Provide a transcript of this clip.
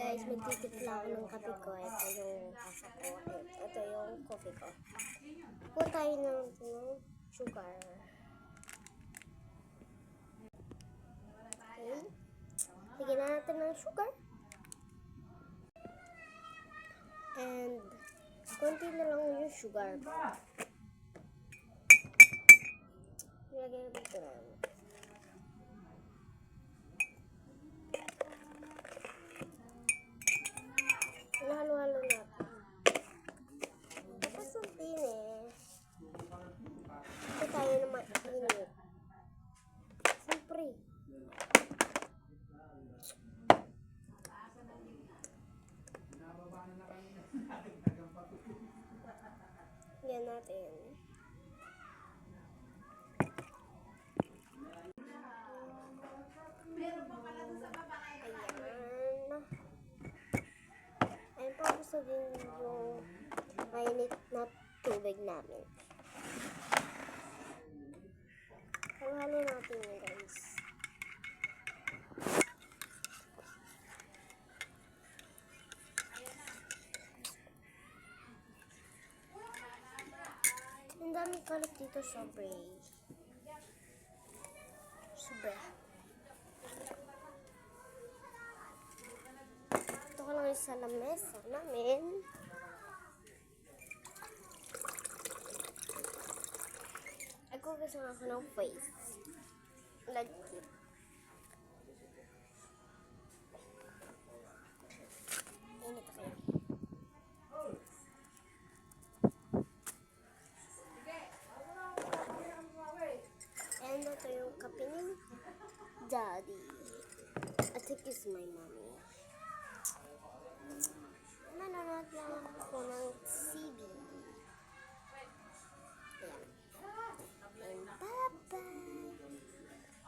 Guys, magtitimpla ako ng kape ko. Ito yung kasa ko. Ito yung coffee ko. Kuha tayo ng sugar. Okay. Lagyan na natin ng sugar. And konti na lang yung sugar ko. Lagyan natin ito na. Halo-halo natin. Tapos ang tinis. Ito tayo na mainit. Siyempre. Yan natin. Ayan po gusto din yung mainit na tubig namin. Halo-halo natin yun, guys. Ang daming kalat dito sa bray. Sobra. Ito ko lang sa lamesa namin. Ako gusto ako ng face. Lagkit.